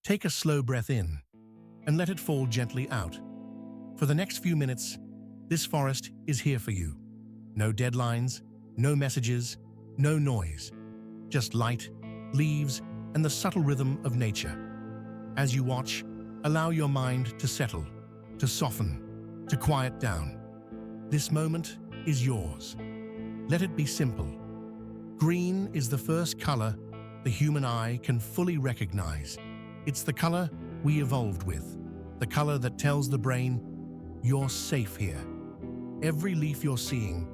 Take a slow breath in and let it fall gently out. For the next few minutes, this forest is here for you. No deadlines, no messages, no noise. Just light, leaves, and the subtle rhythm of nature. As you watch, allow your mind to settle, to soften, to quiet down. This moment is yours. Let it be simple. Green is the first color the human eye can fully recognize. It's the color we evolved with, the color that tells the brain, you're safe here. Every leaf you're seeing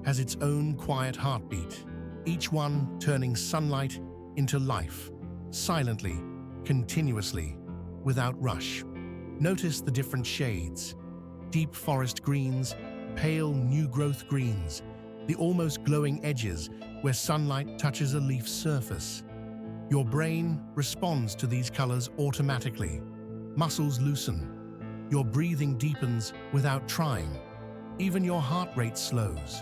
has its own quiet heartbeat, each one turning sunlight into life, silently, continuously, without rush. Notice the different shades: deep forest greens, pale new growth greens, the almost glowing edges where sunlight touches a leaf's surface. Your brain responds to these colors automatically. Muscles loosen. Your breathing deepens without trying. Even your heart rate slows,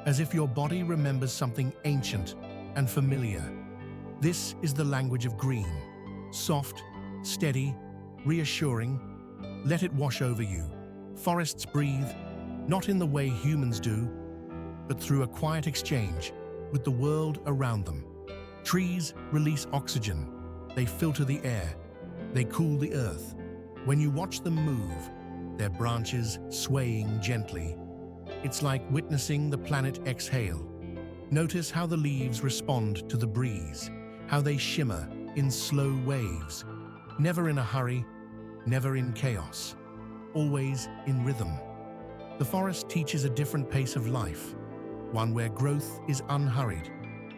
as if your body remembers something ancient and familiar. This is the language of green. Soft, steady, reassuring. Let it wash over you. Forests breathe, not in the way humans do, but through a quiet exchange with the world around them. Trees release oxygen. They filter the air. They cool the earth. When you watch them move, their branches swaying gently, it's like witnessing the planet exhale. Notice how the leaves respond to the breeze, how they shimmer in slow waves, never in a hurry, never in chaos, always in rhythm. The forest teaches a different pace of life, one where growth is unhurried,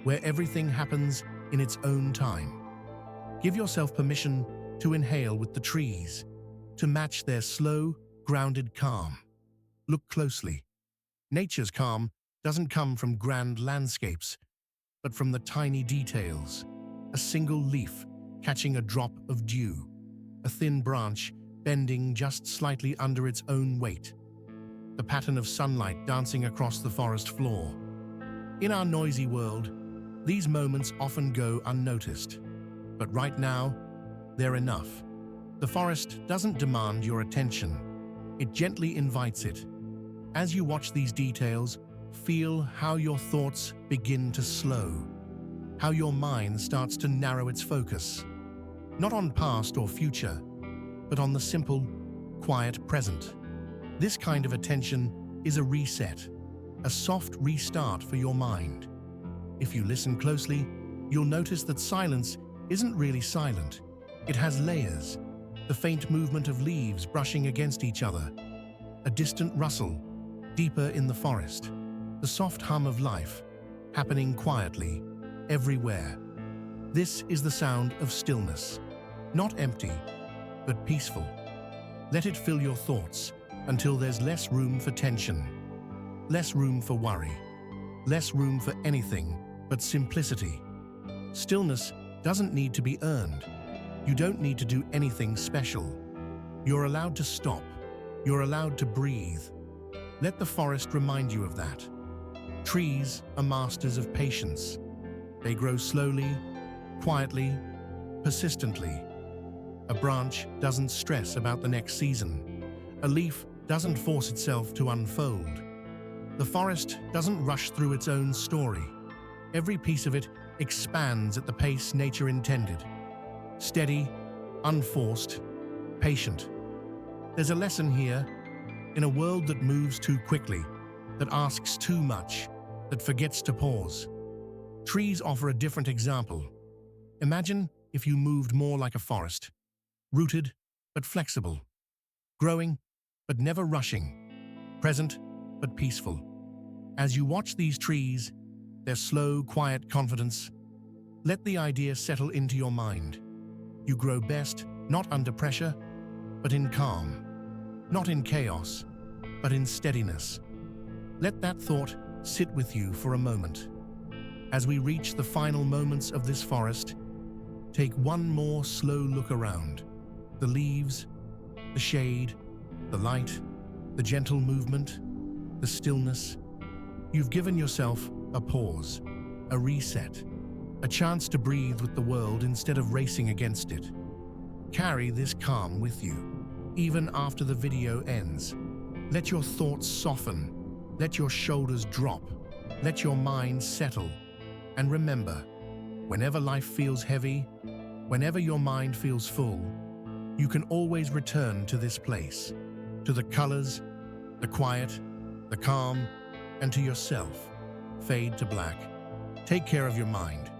where everything happens in its own time. Give yourself permission to inhale with the trees, to match their slow, grounded calm. Look closely. Nature's calm doesn't come from grand landscapes, but from the tiny details. A single leaf catching a drop of dew, a thin branch bending just slightly under its own weight, the pattern of sunlight dancing across the forest floor. In our noisy world, these moments often go unnoticed, but right now, they're enough. The forest doesn't demand your attention. It gently invites it. As you watch these details, feel how your thoughts begin to slow, how your mind starts to narrow its focus, not on past or future, but on the simple, quiet present. This kind of attention is a reset, a soft restart for your mind. If you listen closely, you'll notice that silence isn't really silent. It has layers, the faint movement of leaves brushing against each other, a distant rustle deeper in the forest, the soft hum of life happening quietly everywhere. This is the sound of stillness, not empty, but peaceful. Let it fill your thoughts until there's less room for tension, less room for worry, less room for anything but simplicity. Stillness doesn't need to be earned. You don't need to do anything special. You're allowed to stop. You're allowed to breathe. Let the forest remind you of that. Trees are masters of patience. They grow slowly, quietly, persistently. A branch doesn't stress about the next season. A leaf doesn't force itself to unfold. The forest doesn't rush through its own story. Every piece of it expands at the pace nature intended. Steady, unforced, patient. There's a lesson here. In a world that moves too quickly, that asks too much, that forgets to pause, trees offer a different example. Imagine if you moved more like a forest, rooted but flexible, growing but never rushing, present but peaceful. As you watch these trees, their slow, quiet confidence, let the idea settle into your mind. You grow best not under pressure, but in calm, not in chaos, but in steadiness. Let that thought sit with you for a moment. As we reach the final moments of this forest, take one more slow look around. The leaves, the shade, the light, the gentle movement, the stillness. You've given yourself a pause, a reset, a chance to breathe with the world instead of racing against it. Carry this calm with you, even after the video ends. Let your thoughts soften, let your shoulders drop, let your mind settle. And remember, whenever life feels heavy, whenever your mind feels full, you can always return to this place, to the colors, the quiet, the calm, and to yourself. Fade to black. Take care of your mind.